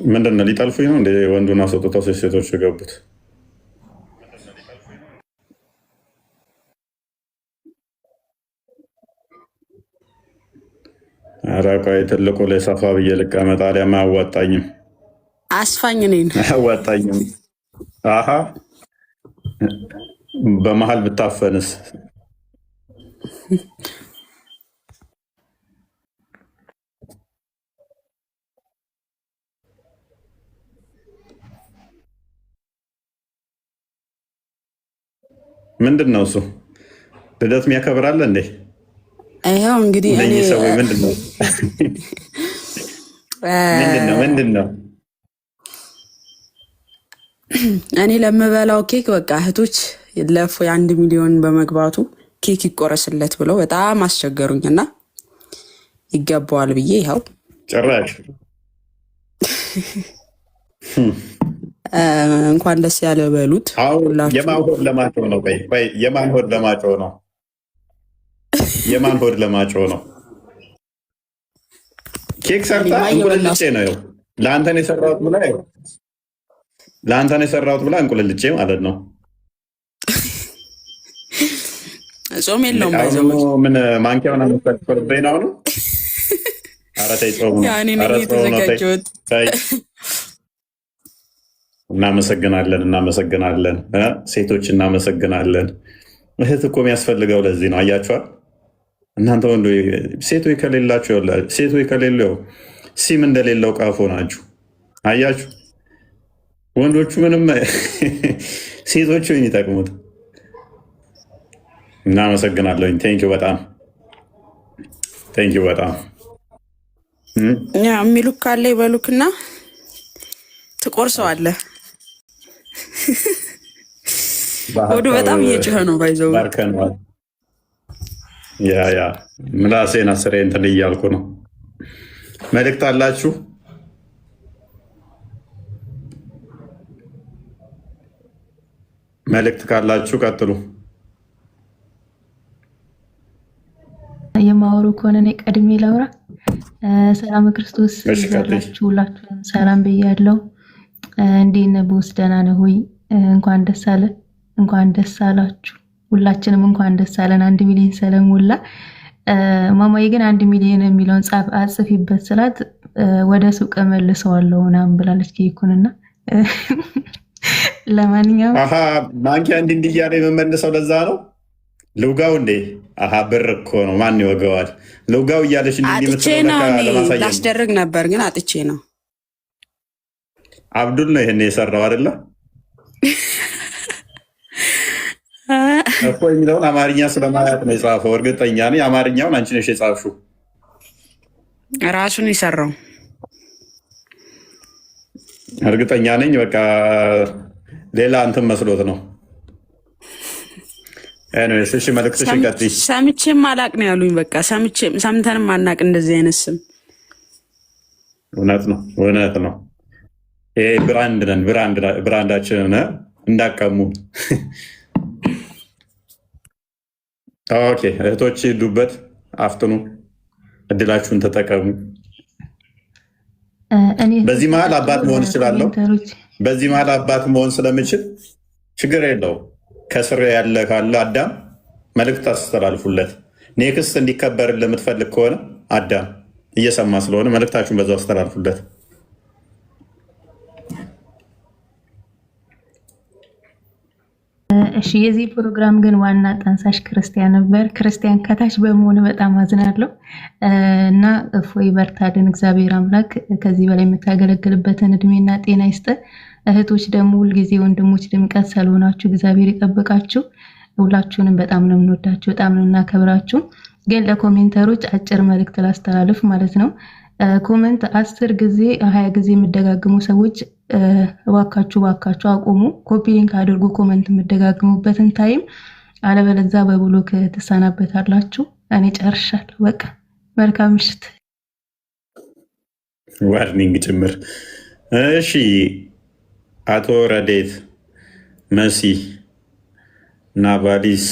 ምንድን ነው ሊጠልፉኝ ነው እንደ ወንዱን አስወጥተው ሴቶች የገቡት? ኧረ ቆይ ትልቁ ላይ ሰፋ ብዬ ልቀመጥ፣ አሊያም አያዋጣኝም። አስፋኝ ነኝ አያዋጣኝም። አሀ በመሀል ብታፈንስ ምንድን ነው እሱ? ልደት የሚያከብራለ እንዴ? ይኸው እንግዲህ እነኚህ ሰዎች ምንድን ነው ምንድን ነው? እኔ ለምበላው ኬክ በቃ እህቶች ለፎ የ1 ሚሊዮን በመግባቱ ኬክ ይቆረስለት ብለው በጣም አስቸገሩኝና ይገባዋል ብዬ ይኸው ጭራሽ እንኳን ደስ ያለ በሉት። የማን ሆድ ለማጮህ ነው? የማን ሆድ ለማጮህ ነው? የማን ሆድ ለማጮህ ነው? ኬክ ሰርታ እንቁልልጬ ነው ለአንተን የሰራሁት ብላ ለአንተን የሰራሁት ብላ እንቁልልጬ ማለት ነው። ጾም የለውም ምን ማንኪያውን አመሰክርበኝ ነው ነው? ኧረ ተይ ጾሙ ነው። እናመሰግናለን። ሴቶች እናመሰግናለን። እህት እኮ የሚያስፈልገው ለዚህ ነው። አያችኋል እናንተ ወንዶ ሴቶች ከሌላችሁ ሴቶች ከሌለው ሲም እንደሌለው ቃፎ ናችሁ። አያችሁ ወንዶቹ ምንም ሴቶቹ የሚጠቅሙት። እናመሰግናለኝ። ቴንኪው በጣም የሚሉክ ካለ ይበሉክና ትቆርሰዋለህ። ወዱ በጣም እየጮኸ ነው። ባይዘው ያ ምላሴን አስሬ እንትን እያልኩ ነው። መልእክት አላችሁ? መልእክት ካላችሁ ቀጥሉ። የማወሩ ከሆነ እኔ ቀድሜ ላውራ። ሰላም ክርስቶስ ይዛላችሁ። ሁላችሁም ሰላም ብያለሁ። እንዴት ነህ ቦስ? ደህና ነህ ሆይ? እንኳን ደስ አለ፣ እንኳን ደስ አላችሁ። ሁላችንም እንኳን ደስ አለን። 1 ሚሊዮን ስለሞላ ማማዬ ግን 1 ሚሊዮን የሚለውን አጽፊበት ስላት ወደ ሱቅ መልሰዋለሁ ምናምን ብላለች ኬኩንና ለማንኛውም ማንኪያ እንዲህ እያለ የምመልሰው ለዛ ነው። ልውጋው እንዴ? ብር እኮ ነው ማን ይወገዋል? ልውጋው እያለች አጥቼ ነው ላስደርግ ነበር ግን አጥቼ ነው። አብዱል ነው ይሄን የሰራው አይደለ? እኮ የሚለውን አማርኛ ስለማያውቅ ነው የጻፈው። እርግጠኛ ነኝ አማርኛውን አንቺ ነሽ የጻፍሽው። ራሱን የሰራው እርግጠኛ ነኝ። በቃ ሌላ እንትን መስሎት ነው። እሺ መልዕክትሽ ቀጥይ። ሰምቼም አላቅ ነው ያሉኝ። በቃ ሰምተንም አናቅ እንደዚህ አይነት ስም። እውነት ነው። ይሄ ብራንድ ነን፣ ብራንዳችንን እንዳቀሙ። ኦኬ እህቶች ሂዱበት፣ አፍጥኑ፣ እድላችሁን ተጠቀሙ። በዚህ መሀል አባት መሆን እችላለሁ። በዚህ መሀል አባት መሆን ስለምችል ችግር የለው። ከስር ያለ ካለ አዳም መልእክት አስተላልፉለት። ኔክስት እንዲከበር ለምትፈልግ ከሆነ አዳም እየሰማ ስለሆነ መልእክታችሁን በዛው አስተላልፉለት። እሺ የዚህ ፕሮግራም ግን ዋና ጠንሳሽ ክርስቲያን ነበር። ክርስቲያን ከታች በመሆን በጣም አዝናለሁ እና እፎይ በርታልን። እግዚአብሔር አምላክ ከዚህ በላይ የምታገለግልበትን እድሜና ጤና ይስጥ። እህቶች ደግሞ ሁልጊዜ ወንድሞች ድምቀት ስለሆናችሁ እግዚአብሔር ይጠብቃችሁ። ሁላችሁንም በጣም ነው የምንወዳችሁ፣ በጣም ነው እናከብራችሁ። ግን ለኮሜንተሮች አጭር መልእክት ላስተላልፍ ማለት ነው። ኮሜንት 10 ጊዜ 20 ጊዜ የምደጋግሙ ሰዎች እባካችሁ አቁሙ። ኮፒ ሊንክ አድርጉ ኮሜንት የምደጋግሙበትን ታይም፣ አለበለዚያ በብሎክ ትሰናበታላችሁ። እኔ ጨርሻለሁ። በቃ መልካም ምሽት። ዋርኒንግ ጭምር። እሺ አቶ ረዴት፣ መሲ፣ ናባሊስ፣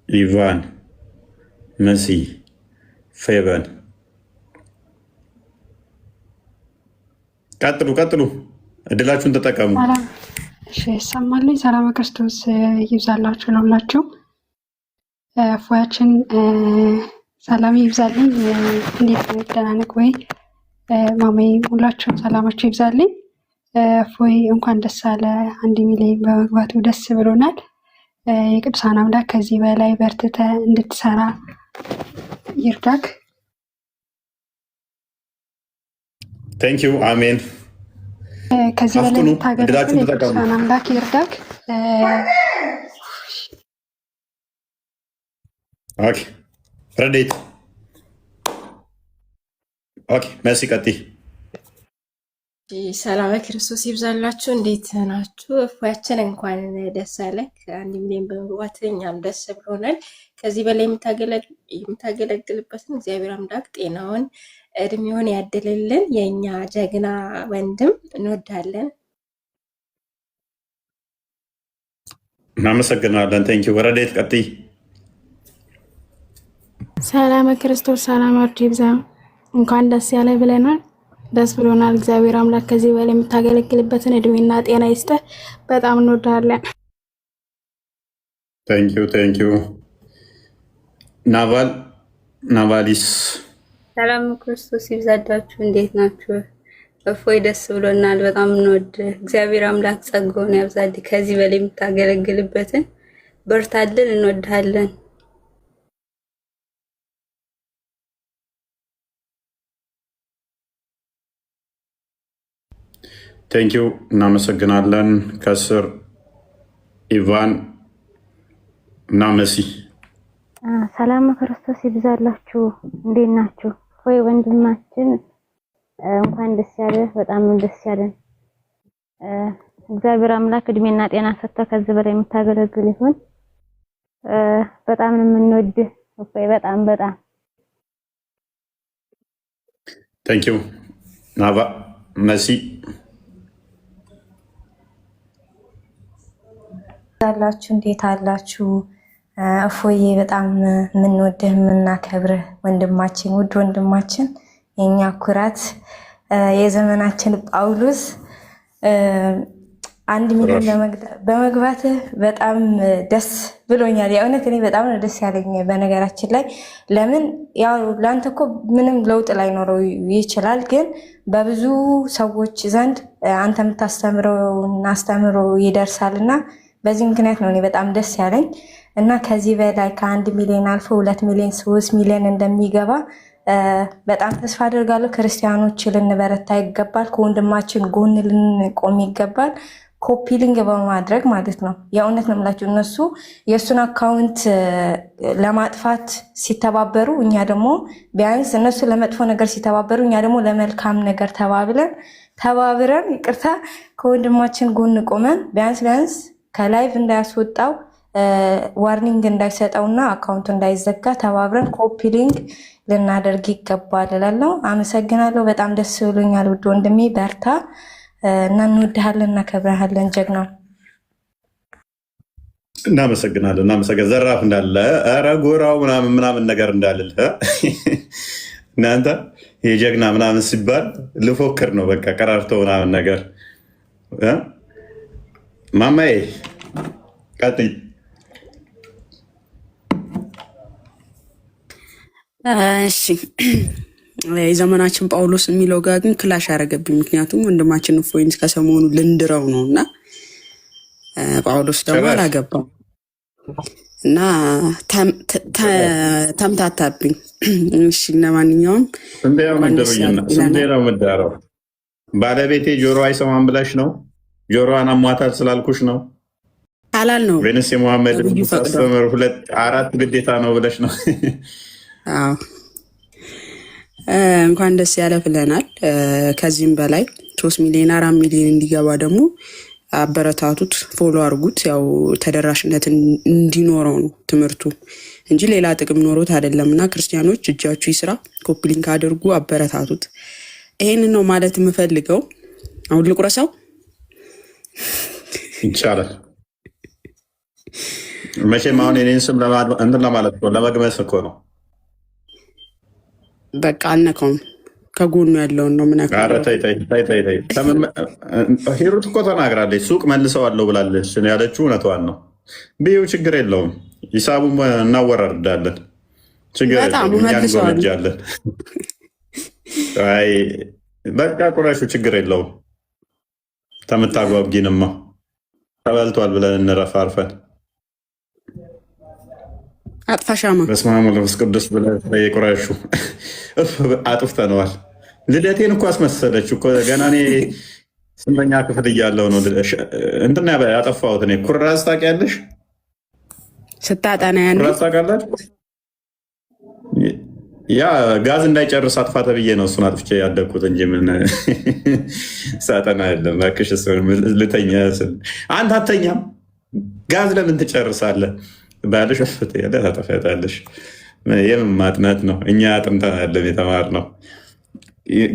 ኢቫን፣ መሲ፣ ፌበን ቀጥሉ ቀጥሉ፣ እድላችሁን ተጠቀሙ። እሺ ይሰማልኝ። ሰላም ክርስቶስ ይብዛላችሁ ለሁላችሁ። ፎያችን ሰላም ይብዛልኝ። እንዴት ነው? ደህና ነህ ወይ? ማማዬ ሁላችሁም ሰላማችሁ ይብዛልኝ። ፎይ እንኳን ደስ አለ። 1 ሚሊዮን በመግባቱ ደስ ብሎናል። የቅዱሳን አምላክ ከዚህ በላይ በርትተ እንድትሰራ ይርዳክ። ቴንክ ዩ አሜን። ከዚህ በላይ ታገለግል የቅዱሳን አምላክ ይርዳክ። ኦኬ ረዴት ኦኬ መሲ ቀጥይ። ሰላም ክርስቶስ ይብዛላችሁ። እንዴት ናችሁ? እፎያችን እንኳን ደስ አለህ። 1 ሚሊዮን በመግባት እኛም ደስ ብሎናል። ከዚህ በላይ የምታገለግልበትን እግዚአብሔር አምላክ ጤናውን እድሜውን ያድልልን። የእኛ ጀግና ወንድም እንወዳለን። እናመሰግናለን። ቴንኪው ረዴት ቀጥይ። ሰላም ክርስቶስ ሰላማችሁ ይብዛ። እንኳን ደስ ያለ ብለናል። ደስ ብሎናል። እግዚአብሔር አምላክ ከዚህ በላይ የምታገለግልበትን እድሜና ጤና ይስጥህ። በጣም እንወዳለን። ቴንኪው ናቫሊስ ሰላም ክርስቶስ ይብዛላችሁ። እንዴት ናችሁ? እፎይ ደስ ብሎናል። በጣም እንወድ። እግዚአብሔር አምላክ ጸጋውን ያብዛልህ። ከዚህ በላይ የምታገለግልበትን በርታልን። እንወድሃለን። ቴንኪው እናመሰግናለን። ከስር ኢቫን እና መሲ ሰላም ክርስቶስ ይብዛላችሁ። እንዴት ናችሁ? ሆይ ወንድማችን እንኳን ደስ ያለህ። በጣም ደስ ያለን። እግዚአብሔር አምላክ እድሜና ጤና ሰጥቶ ከዚህ በላይ የምታገለግል ይሁን። በጣም የምንወድህ ሆይ በጣም ቴንኪው ናቫ መሲ አላችሁ እንዴት አላችሁ? እፎዬ በጣም የምንወድህ የምናከብርህ ወንድማችን ውድ ወንድማችን የኛ ኩራት የዘመናችን ጳውሎስ 1 ሚሊዮን በመግባትህ በጣም ደስ ብሎኛል። የእውነት እኔ በጣም ነው ደስ ያለኝ። በነገራችን ላይ ለምን ያው ላንተ እኮ ምንም ለውጥ ላይኖረው ይችላል፣ ግን በብዙ ሰዎች ዘንድ አንተ የምታስተምረውን አስተምሮ ይደርሳልና በዚህ ምክንያት ነው እኔ በጣም ደስ ያለኝ እና ከዚህ በላይ ከ1 ሚሊዮን አልፎ 2 ሚሊዮን 3 ሚሊዮን እንደሚገባ በጣም ተስፋ አድርጋለሁ። ክርስቲያኖች ልንበረታ ይገባል። ከወንድማችን ጎን ልንቆም ይገባል። ኮፒ ሊንክ በማድረግ ማለት ነው። የእውነት ነው የምላችሁ እነሱ የእሱን አካውንት ለማጥፋት ሲተባበሩ፣ እኛ ደግሞ ቢያንስ እነሱ ለመጥፎ ነገር ሲተባበሩ፣ እኛ ደግሞ ለመልካም ነገር ተባብረን ይቅርታ ከወንድማችን ጎን ቆመን ቢያንስ ከላይቭ እንዳያስወጣው ዋርኒንግ እንዳይሰጠውና አካውንቱ እንዳይዘጋ ተባብረን ኮፒ ሊንክ ልናደርግ ይገባል እላለሁ። አመሰግናለሁ። በጣም ደስ ብሎኛል። ውድ ወንድሜ በርታ እና እንወድሃለን፣ እናከብረሃለን። ጀግና እናመሰግናለን። ዘራፍ እንዳለ ኧረ ጎራው ምናምን ነገር እንዳልል እናንተ የጀግና ምናምን ሲባል ልፎክር ነው በቃ ቀራርተው ምናምን ነገር ማማዬ ቀጥይ። እሺ የዘመናችን ጳውሎስ የሚለው ጋር ግን ክላሽ ያደረገብኝ። ምክንያቱም ወንድማችን እፎይን ከሰሞኑ ልንድረው ነው እና ጳውሎስ ደግሞ አላገባም እና ተምታታብኝ። እሺ ለማንኛውም ስንቴ ነው የምዳረው? ባለቤቴ ጆሮ አይሰማም ብለሽ ነው? ጆሮዋን አሟታል ስላልኩሽ ነው? ሐላል ነው ቬንስ የሙሐመድ አስተምር 4 ግዴታ ነው ብለሽ ነው? አዎ እንኳን ደስ ያለ ብለናል። ከዚህም በላይ 3 ሚሊዮን 4 ሚሊዮን እንዲገባ ደግሞ አበረታቱት፣ ፎሎ አድርጉት። ያው ተደራሽነት እንዲኖረው ነው ትምህርቱ እንጂ ሌላ ጥቅም ኖሮት አይደለም። እና ክርስቲያኖች እጃችሁ ይስራ፣ ኮፒ ሊንክ አድርጉ፣ አበረታቱት። ይሄንን ነው ማለት የምፈልገው። አሁን ልቁረሰው ይቻላል። መቼም አሁን የኔን ስም እንትን ለማለት ነው ለመግመስ እኮ ነው። በቃ አልነካውም። ከጎኑ ያለውን ነው ምን ሂሩት እኮ ተናግራለች። ሱቅ መልሰዋለሁ ብላለች ያለችው እውነቷን ነው። ብዬው ችግር የለውም። ሂሳቡን እናወራርዳለን። ችግር እንጎመጃለን። በቃ ቁረሹ ችግር የለውም። ተምታጓጊንማ ተበልቷል ብለን እንረፍ አርፈን። አጥፋሻማ በስመ አብ ወመንፈስ ቅዱስ ብለን ቁረሹ። አጥፍተነዋል። ልደቴን እኮ አስመሰለች እኮ ገና እኔ ስንተኛ ክፍል እያለሁ ነው እንትና ያጠፋሁት። እኔ ኩራዝ ታውቂያለሽ? ስታጠና ያን ኩራዝ ታውቃላችሁ? ያ ጋዝ እንዳይጨርስ አጥፋ ተብዬ ነው እሱን አጥፍቼ ያደግኩት እንጂ ምን ሳጠና የለም። እባክሽ ልተኛ ስል አንተ አተኛም ጋዝ ለምን ትጨርሳለህ ባልሽ ፍት ያለ ታጠፋታለሽ። የምን ማጥናት ነው? እኛ አጥንተን ያለን የተማርነው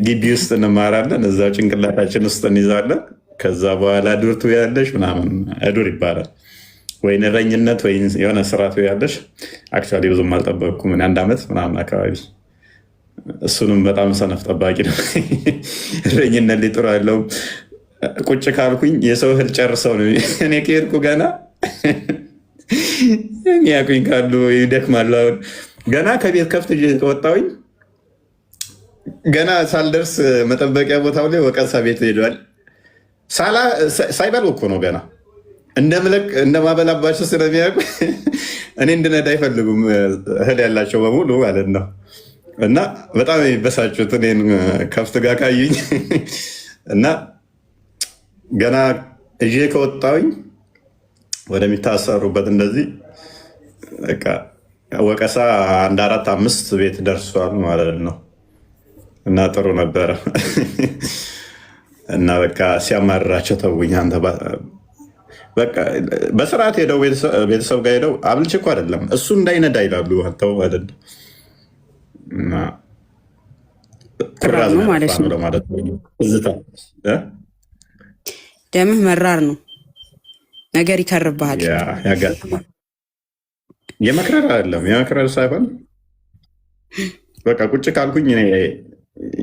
ግቢ ውስጥ እንማራለን። እዛው ጭንቅላታችን ውስጥ እንይዛለን። ከዛ በኋላ ዱርቱ ያለሽ ምናምን ዱር ይባላል። ወይን እረኝነት ወይ የሆነ ስርዓቱ ያለሽ። አክቹዋሊ ብዙም አልጠበቅኩም። አንድ ዓመት ምናምን አካባቢ። እሱንም በጣም ሰነፍ ጠባቂ ነው። እረኝነት ሊጥሩ ያለው ቁጭ ካልኩኝ የሰው እህል ጨርሰው ነው። እኔ ከሄድኩ ገና የሚያውቁኝ ካሉ ይደክማሉ። አሁን ገና ከቤት ከፍት ከወጣሁኝ ገና ሳልደርስ መጠበቂያ ቦታው ላይ ወቀሳ ቤት ሄዷል። ሳይበሉ እኮ ነው ገና እንደምለቅ እንደማበላባቸው ስለሚያውቁ እኔ እንድነዳ አይፈልጉም። እህል ያላቸው በሙሉ ማለት ነው። እና በጣም የሚበሳጩት እኔን ከፍት ጋር ካዩኝ እና ገና እዤ ከወጣሁኝ ወደሚታሰሩበት እንደዚህ በቃ ወቀሳ 1 4 5 ቤት ደርሷል ማለት ነው። እና ጥሩ ነበረ። እና በቃ ሲያማርራቸው ተውኝ። አንተ በቃ በስርዓት ሄደው ቤተሰብ ጋር ሄደው አብልቼ እኮ አይደለም እሱ እንዳይነዳ ይላሉ። ተው አይደል እና ኩራዝ ነው ማለት ነው። ደምህ መራር ነው። ነገር ይከርብሃል። ያጋጥማል። የመክረር አይደለም የመክረር ሳይሆን በቃ ቁጭ ካልኩኝ እኔ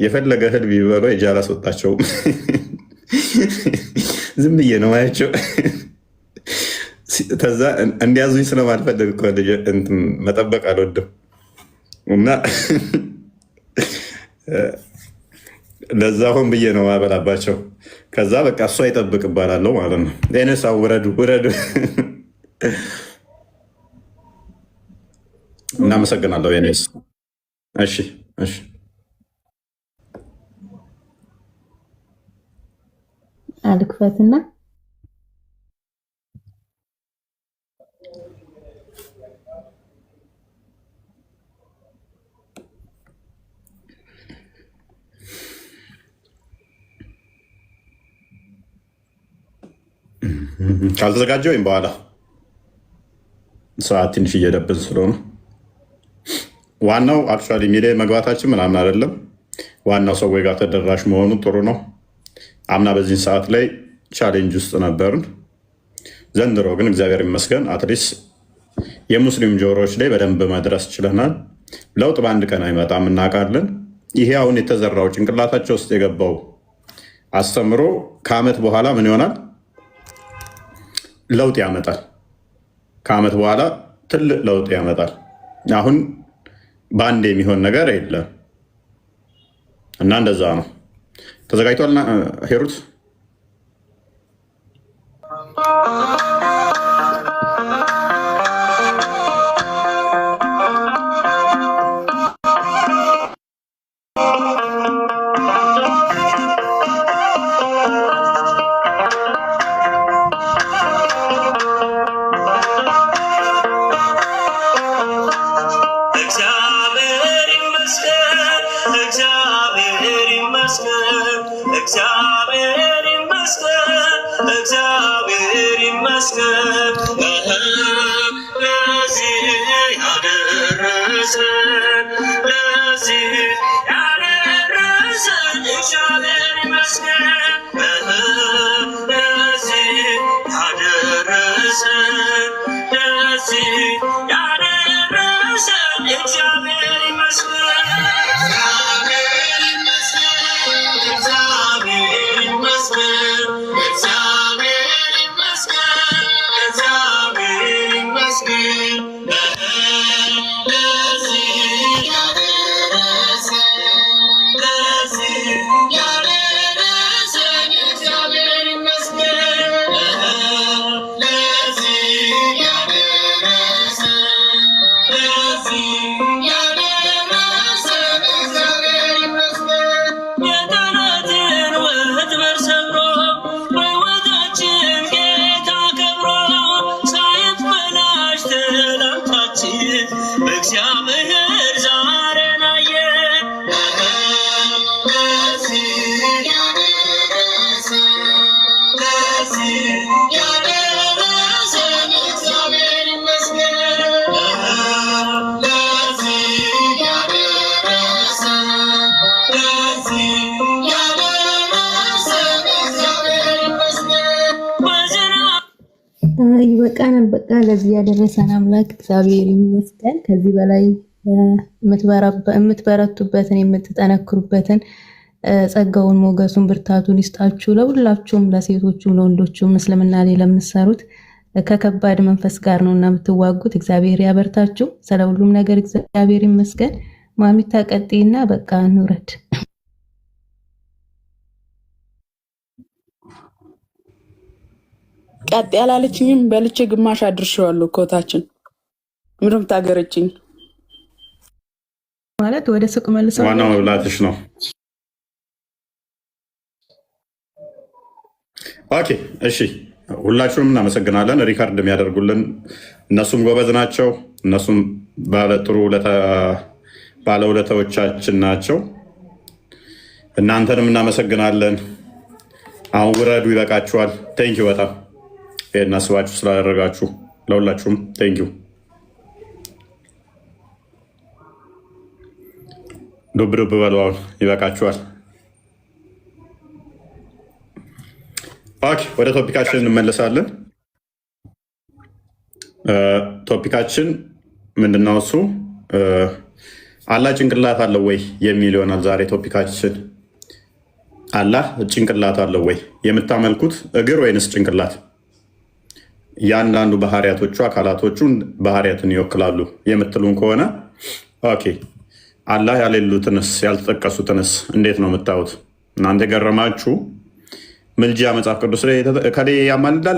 የፈለገ እህል ቢበሉ እጅ አላስወጣቸውም። ዝም ብዬ ነው ማያቸው። ከዛ እንዲያዙኝ ስለማልፈልግ መጠበቅ አልወድም እና ለዛ ሆን ብዬ ነው ማበላባቸው። ከዛ በቃ እሱ አይጠብቅ እባላለሁ ማለት ነው። ነሳው ውረዱ ውረዱ። እናመሰግናለሁ። ኔስ እሺ እሺ አልክፈትና ካልተዘጋጀ ወይም በኋላ ሰዓት ትንሽ እየደብን ስለሆነ ዋናው አክቹዋሊ ሚዲያ መግባታችን ምናምን አይደለም። ዋናው ሰው ጋር ተደራሽ መሆኑ ጥሩ ነው። አምና በዚህ ሰዓት ላይ ቻሌንጅ ውስጥ ነበርን። ዘንድሮ ግን እግዚአብሔር ይመስገን አትሊስት የሙስሊም ጆሮዎች ላይ በደንብ መድረስ ችለናል። ለውጥ በአንድ ቀን አይመጣም እናውቃለን። ይሄ አሁን የተዘራው ጭንቅላታቸው ውስጥ የገባው አስተምሮ ከዓመት በኋላ ምን ይሆናል? ለውጥ ያመጣል። ከዓመት በኋላ ትልቅ ለውጥ ያመጣል። አሁን በአንድ የሚሆን ነገር የለም እና እንደዛ ነው። ተዘጋጅቷል ሂሩት? በቃናል። በቃ ለዚህ ያደረሰን አምላክ እግዚአብሔር ይመስገን። ከዚህ በላይ የምትበረቱበትን የምትጠነክሩበትን ጸጋውን ሞገሱን ብርታቱን ይስጣችሁ። ለሁላችሁም ለሴቶቹም ለወንዶቹም እስልምና ላይ ለምትሰሩት ከከባድ መንፈስ ጋር ነውና የምትዋጉት እግዚአብሔር ያበርታችሁ። ስለሁሉም ነገር እግዚአብሔር ይመስገን። ማሚታ ቀጥይና በቃ እንውረድ። ቀጥ ያላለችኝም በልቼ ግማሽ አድርሼዋለሁ። ኮታችን ምንም ታገረችኝ ማለት ወደ ሱቅ መልሰው ዋናው መብላትሽ ነው። ኦኬ እሺ፣ ሁላችሁንም እናመሰግናለን። ሪካርድ የሚያደርጉልን እነሱም ጎበዝ ናቸው። እነሱም ባለውለታዎቻችን ናቸው። እናንተንም እናመሰግናለን። አሁን ውረዱ፣ ይበቃችኋል። ቴንኪው በጣም ይሄን አስባችሁ ስላደረጋችሁ ለሁላችሁም ቴንኪው። ዱብ ዱብ በሉ፣ አሁን ይበቃችኋል። ኦኬ ወደ ቶፒካችን እንመለሳለን። ቶፒካችን ምንድነው? እሱ አላህ ጭንቅላት አለው ወይ የሚል ይሆናል ዛሬ ቶፒካችን። አላህ ጭንቅላት አለው ወይ? የምታመልኩት እግር ወይንስ ጭንቅላት? እያንዳንዱ ባህሪያቶቹ አካላቶቹን ባህሪያትን ይወክላሉ የምትሉን ከሆነ ኦኬ። አላህ ያሌሉትንስ ያልተጠቀሱትንስ እንዴት ነው የምታዩት እናንተ? የገረማችሁ ምልጃ መጽሐፍ ቅዱስ ላይ ከላይ ያማልዳል